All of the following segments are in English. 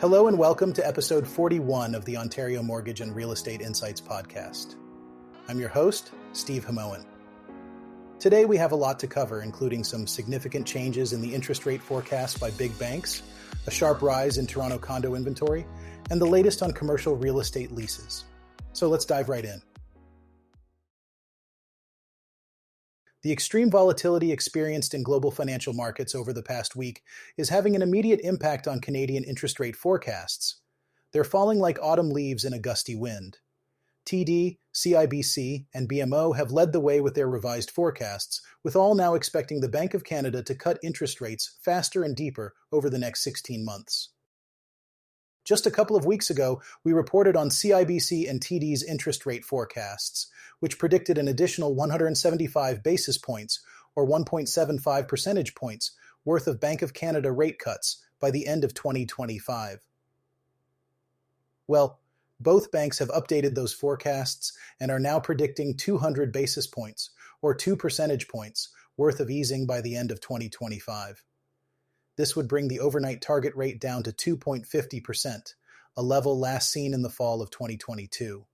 Hello and welcome to episode 41 of the Ontario Mortgage and Real Estate Insights podcast. I'm your host, Steve Hamoen. Today we have a lot to cover, including some significant changes in the interest rate forecast by big banks, a sharp rise in Toronto condo inventory, and the latest on commercial real estate leases. So let's dive right in. The extreme volatility experienced in global financial markets over the past week is having an immediate impact on Canadian interest rate forecasts. They're falling like autumn leaves in a gusty wind. TD, CIBC, and BMO have led the way with their revised forecasts, with all now expecting the Bank of Canada to cut interest rates faster and deeper over the next 16 months. Just a couple of weeks ago, we reported on CIBC and TD's interest rate forecasts, which predicted an additional 175 basis points, or 1.75 percentage points, worth of Bank of Canada rate cuts by the end of 2025. Well, both banks have updated those forecasts and are now predicting 200 basis points, or 2 percentage points, worth of easing by the end of 2025. This would bring the overnight target rate down to 2.50%, a level last seen in the fall of 2022.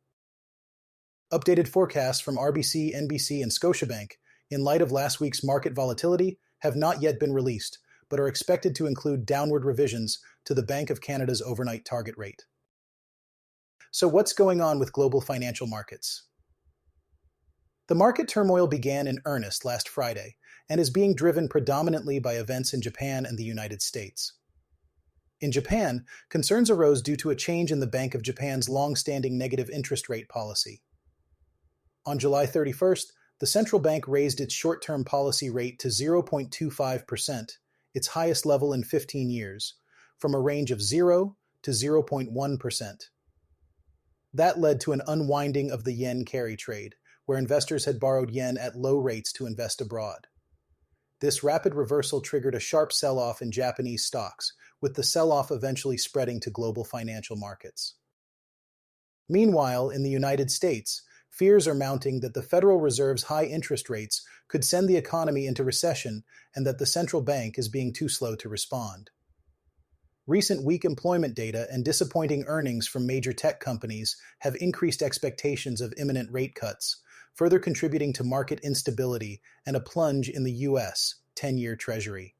Updated forecasts from RBC, NBC, and Scotiabank, in light of last week's market volatility, have not yet been released, but are expected to include downward revisions to the Bank of Canada's overnight target rate. So what's going on with global financial markets? The market turmoil began in earnest last Friday and is being driven predominantly by events in Japan and the United States. In Japan, concerns arose due to a change in the Bank of Japan's long-standing negative interest rate policy. On July 31st, the central bank raised its short-term policy rate to 0.25%, its highest level in 15 years, from a range of 0 to 0.1%. That led to an unwinding of the yen carry trade, where investors had borrowed yen at low rates to invest abroad. This rapid reversal triggered a sharp sell-off in Japanese stocks, with the sell-off eventually spreading to global financial markets. Meanwhile, in the United States, fears are mounting that the Federal Reserve's high interest rates could send the economy into recession and that the central bank is being too slow to respond. Recent weak employment data and disappointing earnings from major tech companies have increased expectations of imminent rate cuts, further contributing to market instability and a plunge in the U.S. 10-year Treasury.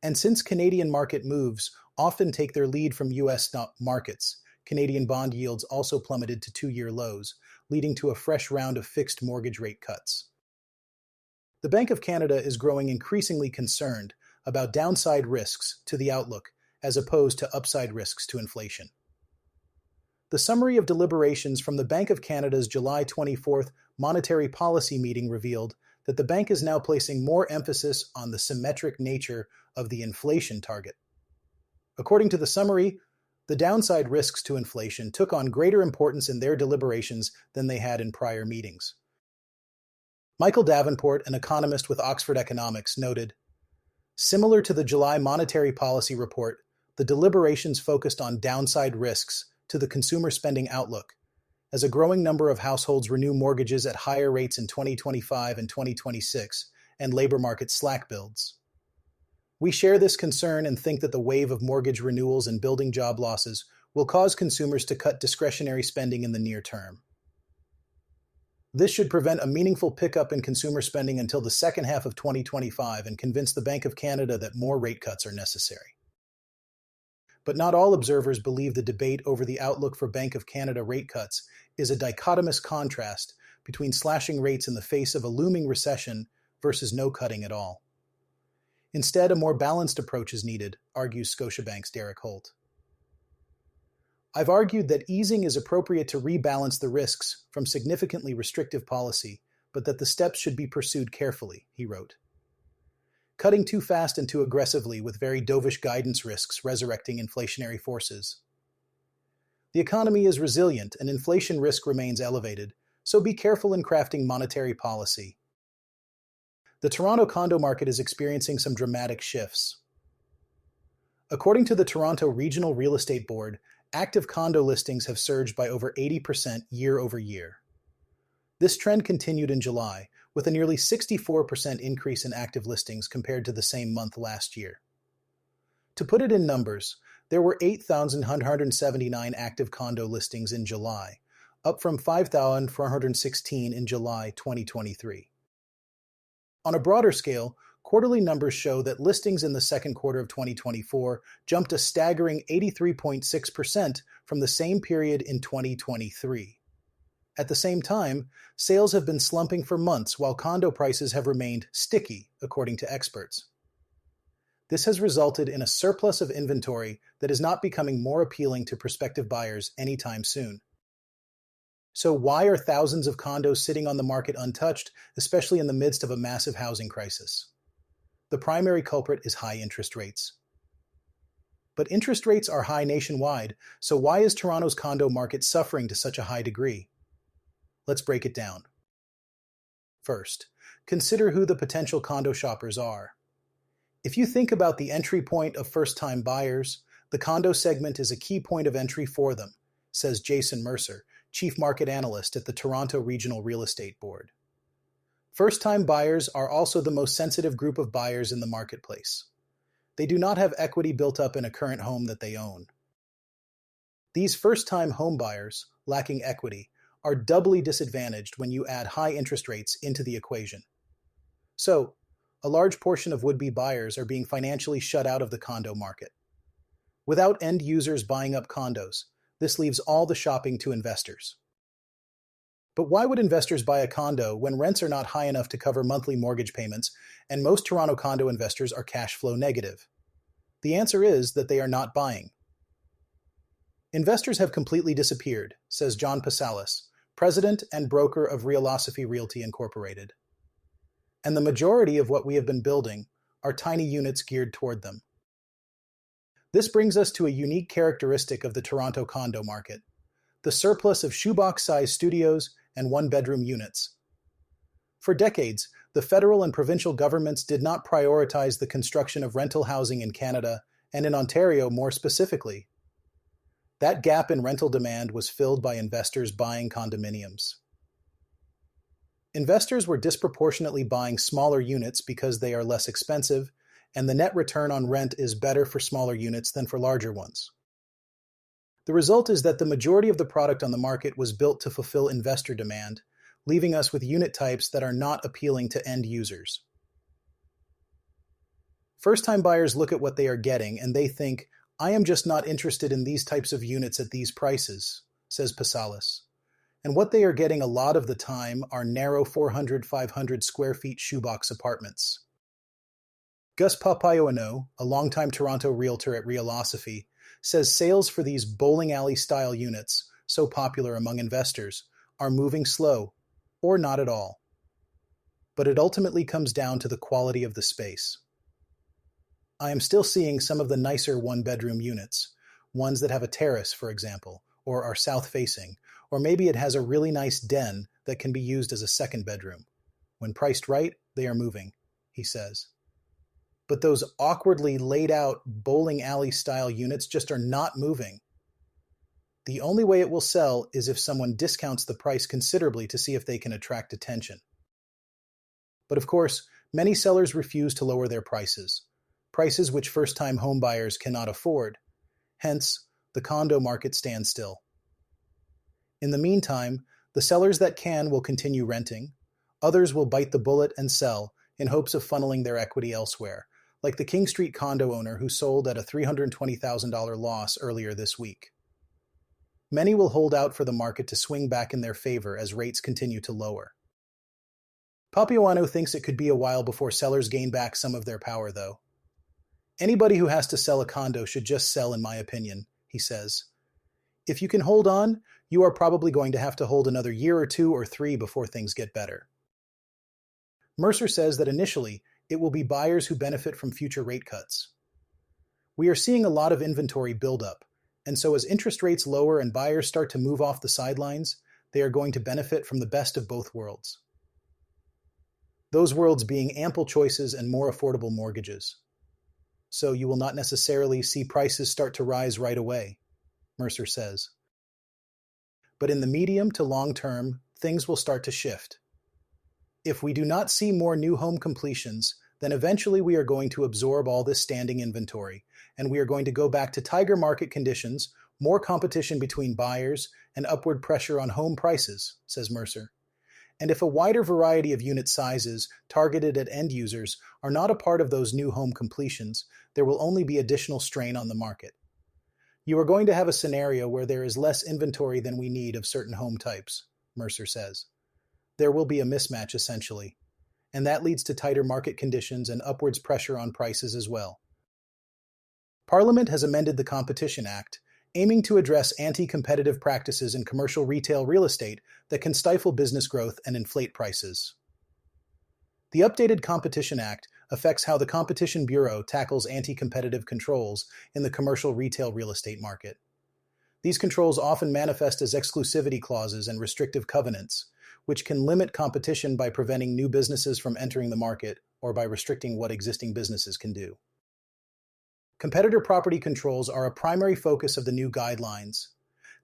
And since Canadian market moves often take their lead from U.S. markets, Canadian bond yields also plummeted to 2-year lows, leading to a fresh round of fixed mortgage rate cuts. The Bank of Canada is growing increasingly concerned about downside risks to the outlook as opposed to upside risks to inflation. The summary of deliberations from the Bank of Canada's July 24th monetary policy meeting revealed that the bank is now placing more emphasis on the symmetric nature of the inflation target. According to the summary, the downside risks to inflation took on greater importance in their deliberations than they had in prior meetings. Michael Davenport, an economist with Oxford Economics, noted, "Similar to the July monetary policy report, the deliberations focused on downside risks to the consumer spending outlook, as a growing number of households renew mortgages at higher rates in 2025 and 2026, and labor market slack builds. We share this concern and think that the wave of mortgage renewals and building job losses will cause consumers to cut discretionary spending in the near term. This should prevent a meaningful pickup in consumer spending until the second half of 2025 and convince the Bank of Canada that more rate cuts are necessary." But not all observers believe the debate over the outlook for Bank of Canada rate cuts is a dichotomous contrast between slashing rates in the face of a looming recession versus no cutting at all. Instead, a more balanced approach is needed, argues Scotiabank's Derek Holt. "I've argued that easing is appropriate to rebalance the risks from significantly restrictive policy, but that the steps should be pursued carefully," he wrote. Cutting too fast and too aggressively with very dovish guidance risks resurrecting inflationary forces. The economy is resilient and inflation risk remains elevated, so be careful in crafting monetary policy. The Toronto condo market is experiencing some dramatic shifts. According to the Toronto Regional Real Estate Board, active condo listings have surged by over 80% year over year. This trend continued in July, with a nearly 64% increase in active listings compared to the same month last year. To put it in numbers, There were 8,179 active condo listings in July, up from 5,416 in July 2023. On a broader scale, quarterly numbers show that listings in the second quarter of 2024 jumped a staggering 83.6% from the same period in 2023. At the same time, sales have been slumping for months while condo prices have remained sticky, according to experts. This has resulted in a surplus of inventory that is not becoming more appealing to prospective buyers anytime soon. So why are thousands of condos sitting on the market untouched, especially in the midst of a massive housing crisis? The primary culprit is high interest rates. But interest rates are high nationwide, so why is Toronto's condo market suffering to such a high degree? Let's break it down. First, consider who the potential condo shoppers are. If you think about the entry point of first-time buyers, the condo segment is a key point of entry for them, says Jason Mercer, Chief Market Analyst at the Toronto Regional Real Estate Board. First-time buyers are also the most sensitive group of buyers in the marketplace. They do not have equity built up in a current home that they own. These first-time home buyers, lacking equity, are doubly disadvantaged when you add high interest rates into the equation. So, a large portion of would-be buyers are being financially shut out of the condo market. Without end users buying up condos, this leaves all the shopping to investors. But why would investors buy a condo when rents are not high enough to cover monthly mortgage payments and most Toronto condo investors are cash flow negative? The answer is that they are not buying. Investors have completely disappeared, says John Pasalis, president and broker of Volatility Realty Incorporated. And the majority of what we have been building are tiny units geared toward them. This brings us to a unique characteristic of the Toronto condo market: the surplus of shoebox-sized studios and one-bedroom units. For decades, the federal and provincial governments did not prioritize the construction of rental housing in Canada, and in Ontario more specifically. That gap in rental demand was filled by investors buying condominiums. Investors were disproportionately buying smaller units because they are less expensive, and the net return on rent is better for smaller units than for larger ones. The result is that the majority of the product on the market was built to fulfill investor demand, leaving us with unit types that are not appealing to end users. First-time buyers look at what they are getting and they think, "I am just not interested in these types of units at these prices," says Pasalis. And what they are getting a lot of the time are narrow 400-500 square feet shoebox apartments. Gus Papaioannou, a longtime Toronto realtor at Volatility, says sales for these bowling alley-style units, so popular among investors, are moving slow, or not at all. But it ultimately comes down to the quality of the space. I am still seeing some of the nicer one-bedroom units, ones that have a terrace, for example, or are south-facing, or maybe it has a really nice den that can be used as a second bedroom. When priced right, they are moving, he says. But those awkwardly laid-out bowling alley-style units just are not moving. The only way it will sell is if someone discounts the price considerably to see if they can attract attention. But of course, many sellers refuse to lower their prices which first-time homebuyers cannot afford. Hence, the condo market stands still. In the meantime, the sellers that can will continue renting. Others will bite the bullet and sell in hopes of funneling their equity elsewhere, like the King Street condo owner who sold at a $320,000 loss earlier this week. Many will hold out for the market to swing back in their favor as rates continue to lower. Papaioannou thinks it could be a while before sellers gain back some of their power, though. Anybody who has to sell a condo should just sell, in my opinion, he says. If you can hold on, you are probably going to have to hold another year or 2 or 3 before things get better. Mercer says that initially, it will be buyers who benefit from future rate cuts. We are seeing a lot of inventory buildup, and so as interest rates lower and buyers start to move off the sidelines, they are going to benefit from the best of both worlds. Those worlds being ample choices and more affordable mortgages. So you will not necessarily see prices start to rise right away, Mercer says. But in the medium to long term, things will start to shift. If we do not see more new home completions, then eventually we are going to absorb all this standing inventory, and we are going to go back to tiger market conditions, more competition between buyers, and upward pressure on home prices, says Mercer. And if a wider variety of unit sizes targeted at end users are not a part of those new home completions, there will only be additional strain on the market. You are going to have a scenario where there is less inventory than we need of certain home types, Mercer says. There will be a mismatch, essentially, and that leads to tighter market conditions and upwards pressure on prices as well. Parliament has amended the Competition Act, aiming to address anti-competitive practices in commercial retail real estate that can stifle business growth and inflate prices. The updated Competition Act affects how the Competition Bureau tackles anti-competitive controls in the commercial retail real estate market. These controls often manifest as exclusivity clauses and restrictive covenants, which can limit competition by preventing new businesses from entering the market or by restricting what existing businesses can do. Competitor property controls are a primary focus of the new guidelines.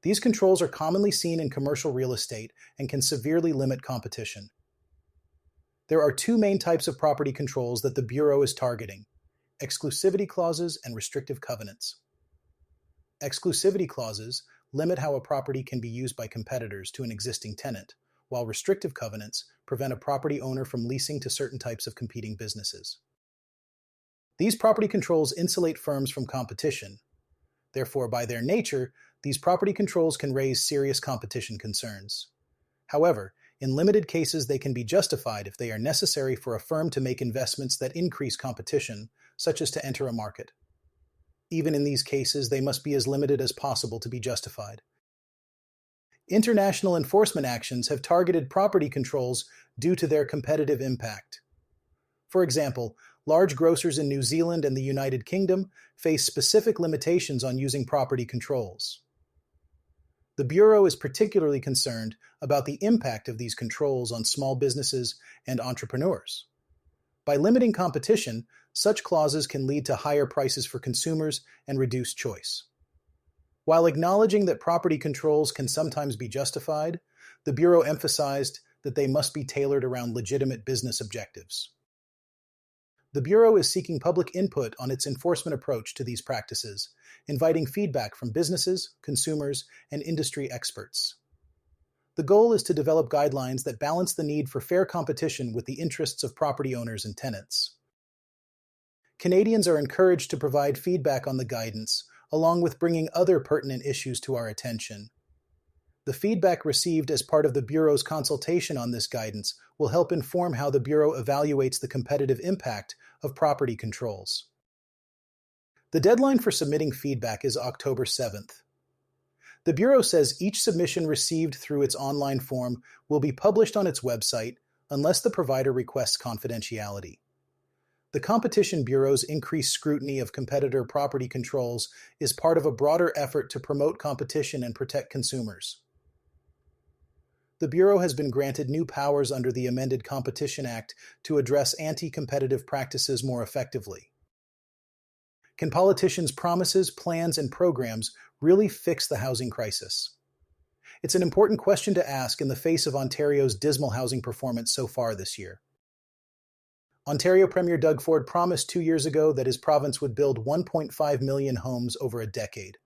These controls are commonly seen in commercial real estate and can severely limit competition. There are two main types of property controls that the Bureau is targeting: exclusivity clauses and restrictive covenants. Exclusivity clauses limit how a property can be used by competitors to an existing tenant, while restrictive covenants prevent a property owner from leasing to certain types of competing businesses. These property controls insulate firms from competition. Therefore, by their nature, these property controls can raise serious competition concerns. However, in limited cases, they can be justified if they are necessary for a firm to make investments that increase competition, such as to enter a market. Even in these cases, they must be as limited as possible to be justified. International enforcement actions have targeted property controls due to their competitive impact. For example, large grocers in New Zealand and the United Kingdom face specific limitations on using property controls. The Bureau is particularly concerned about the impact of these controls on small businesses and entrepreneurs. By limiting competition, such clauses can lead to higher prices for consumers and reduced choice. While acknowledging that property controls can sometimes be justified, the Bureau emphasized that they must be tailored around legitimate business objectives. The Bureau is seeking public input on its enforcement approach to these practices, inviting feedback from businesses, consumers, and industry experts. The goal is to develop guidelines that balance the need for fair competition with the interests of property owners and tenants. Canadians are encouraged to provide feedback on the guidance, along with bringing other pertinent issues to our attention. The feedback received as part of the Bureau's consultation on this guidance will help inform how the Bureau evaluates the competitive impact of property controls. The deadline for submitting feedback is October 7th. The Bureau says each submission received through its online form will be published on its website unless the provider requests confidentiality. The Competition Bureau's increased scrutiny of competitor property controls is part of a broader effort to promote competition and protect consumers. The Bureau has been granted new powers under the amended Competition Act to address anti-competitive practices more effectively. Can politicians' promises, plans, and programs really fix the housing crisis? It's an important question to ask in the face of Ontario's dismal housing performance so far this year. Ontario Premier Doug Ford promised 2 years ago that his province would build 1.5 million homes over a decade.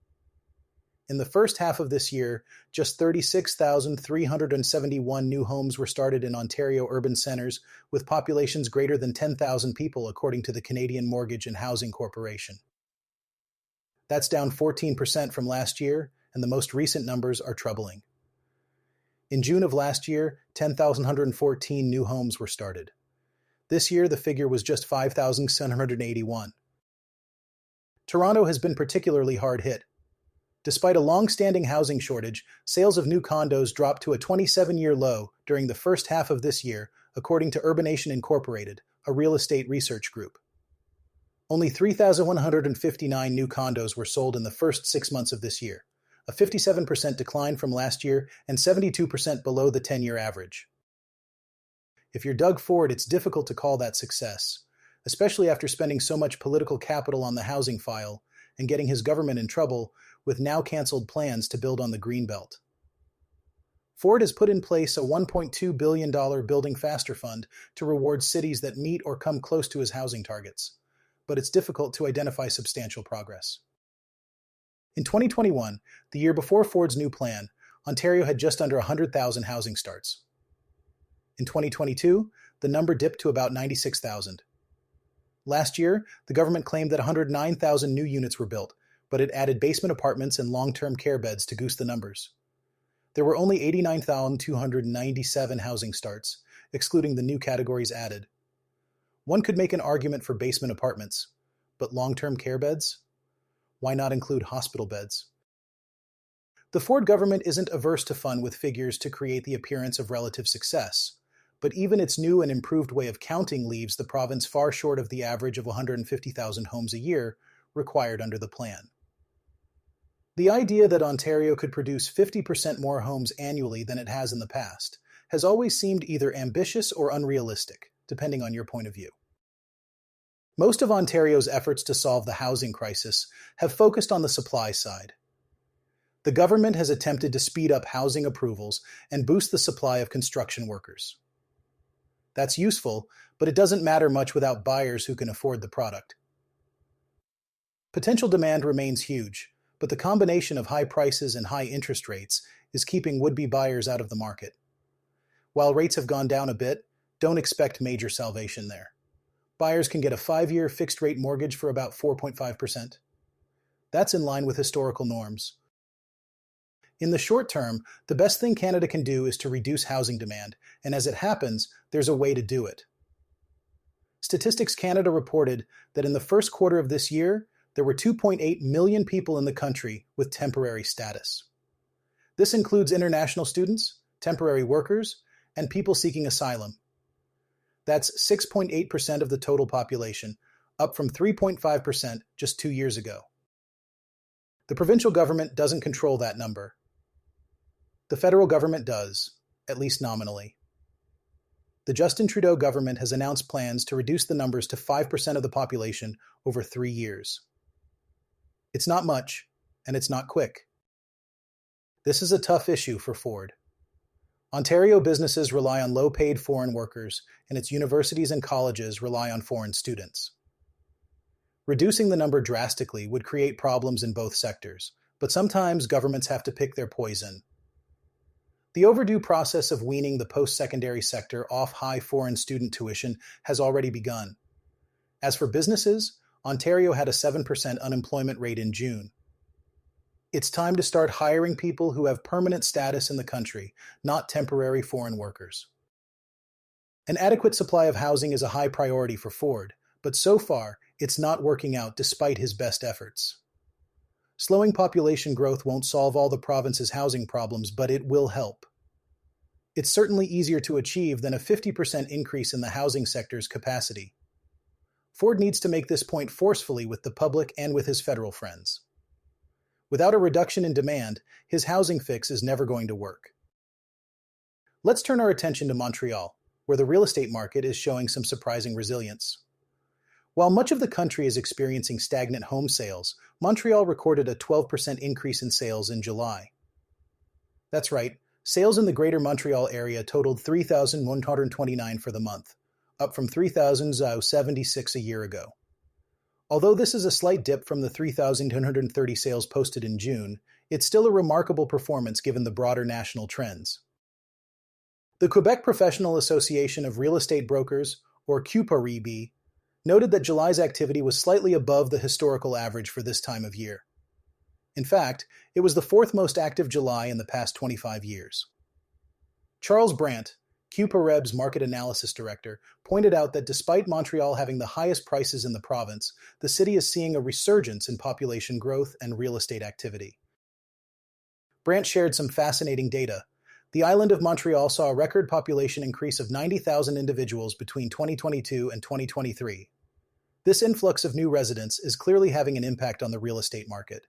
In the first half of this year, just 36,371 new homes were started in Ontario urban centres with populations greater than 10,000 people, according to the Canadian Mortgage and Housing Corporation. That's down 14% from last year, and the most recent numbers are troubling. In June of last year, 10,114 new homes were started. This year, the figure was just 5,781. Toronto has been particularly hard hit. Despite a long-standing housing shortage, sales of new condos dropped to a 27-year low during the first half of this year, according to Urbanation Incorporated, a real estate research group. Only 3,159 new condos were sold in the first 6 months of this year, a 57% decline from last year and 72% below the 10-year average. If you're Doug Ford, it's difficult to call that success, especially after spending so much political capital on the housing file and getting his government in trouble with now canceled plans to build on the Greenbelt. Ford has put in place a $1.2 billion Building Faster fund to reward cities that meet or come close to his housing targets, but it's difficult to identify substantial progress. In 2021, the year before Ford's new plan, Ontario had just under 100,000 housing starts. In 2022, the number dipped to about 96,000. Last year, the government claimed that 109,000 new units were built, but it added basement apartments and long-term care beds to goose the numbers. There were only 89,297 housing starts, excluding the new categories added. One could make an argument for basement apartments, but long-term care beds? Why not include hospital beds? The Ford government isn't averse to fun with figures to create the appearance of relative success, but even its new and improved way of counting leaves the province far short of the average of 150,000 homes a year required under the plan. The idea that Ontario could produce 50% more homes annually than it has in the past has always seemed either ambitious or unrealistic, depending on your point of view. Most of Ontario's efforts to solve the housing crisis have focused on the supply side. The government has attempted to speed up housing approvals and boost the supply of construction workers. That's useful, but it doesn't matter much without buyers who can afford the product. Potential demand remains huge, but the combination of high prices and high interest rates is keeping would-be buyers out of the market. While rates have gone down a bit, don't expect major salvation there. Buyers can get a 5-year fixed-rate mortgage for about 4.5%. That's in line with historical norms. In the short term, the best thing Canada can do is to reduce housing demand, and as it happens, there's a way to do it. Statistics Canada reported that in the first quarter of this year, there were 2.8 million people in the country with temporary status. This includes international students, temporary workers, and people seeking asylum. That's 6.8% of the total population, up from 3.5% just 2 years ago. The provincial government doesn't control that number. The federal government does, at least nominally. The Justin Trudeau government has announced plans to reduce the numbers to 5% of the population over 3 years. It's not much, and it's not quick. This is a tough issue for Ford. Ontario businesses rely on low-paid foreign workers, and its universities and colleges rely on foreign students. Reducing the number drastically would create problems in both sectors, but sometimes governments have to pick their poison. The overdue process of weaning the post-secondary sector off high foreign student tuition has already begun. As for businesses, Ontario had a 7% unemployment rate in June. It's time to start hiring people who have permanent status in the country, not temporary foreign workers. An adequate supply of housing is a high priority for Ford, but so far, it's not working out despite his best efforts. Slowing population growth won't solve all the province's housing problems, but it will help. It's certainly easier to achieve than a 50% increase in the housing sector's capacity. Ford needs to make this point forcefully with the public and with his federal friends. Without a reduction in demand, his housing fix is never going to work. Let's turn our attention to Montreal, where the real estate market is showing some surprising resilience. While much of the country is experiencing stagnant home sales, Montreal recorded a 12% increase in sales in July. That's right, sales in the Greater Montreal area totaled 3,129 for the month, up from 3,076 a year ago. Although this is a slight dip from the 3,230 sales posted in June, it's still a remarkable performance given the broader national trends. The Quebec Professional Association of Real Estate Brokers, or QPREB, noted that July's activity was slightly above the historical average for this time of year. In fact, it was the fourth most active July in the past 25 years. Charles Brandt, QPREB's market analysis director, pointed out that despite Montreal having the highest prices in the province, the city is seeing a resurgence in population growth and real estate activity. Brandt shared some fascinating data. The island of Montreal saw a record population increase of 90,000 individuals between 2022 and 2023. This influx of new residents is clearly having an impact on the real estate market.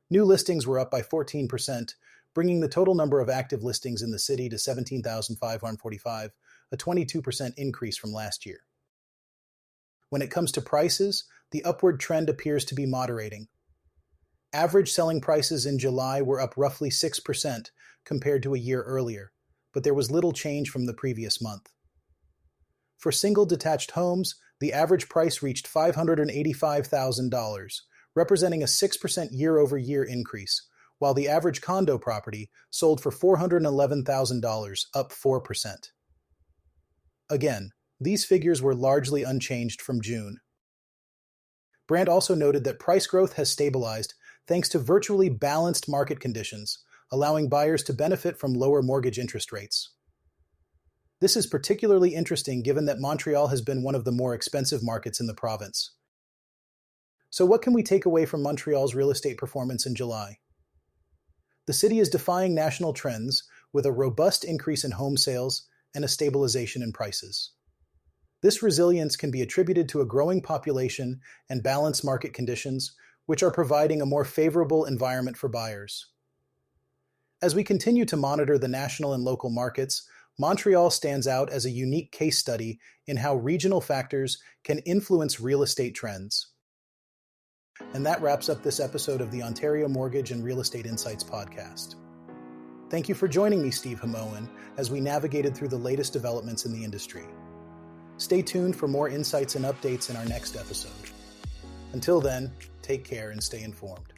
New listings were up by 14%, bringing the total number of active listings in the city to 17,545, a 22% increase from last year. When it comes to prices, the upward trend appears to be moderating. Average selling prices in July were up roughly 6% compared to a year earlier, but there was little change from the previous month. For single detached homes, the average price reached $585,000, representing a 6% year-over-year increase, while the average condo property sold for $411,000, up 4%. Again, these figures were largely unchanged from June. Brand also noted that price growth has stabilized thanks to virtually balanced market conditions, allowing buyers to benefit from lower mortgage interest rates. This is particularly interesting given that Montreal has been one of the more expensive markets in the province. So what can we take away from Montreal's real estate performance in July? The city is defying national trends with a robust increase in home sales and a stabilization in prices. This resilience can be attributed to a growing population and balanced market conditions, which are providing a more favorable environment for buyers. As we continue to monitor the national and local markets, Montreal stands out as a unique case study in how regional factors can influence real estate trends. And that wraps up this episode of the Ontario Mortgage and Real Estate Insights podcast. Thank you for joining me, Steve Hamoan, as we navigated through the latest developments in the industry. Stay tuned for more insights and updates in our next episode. Until then, take care and stay informed.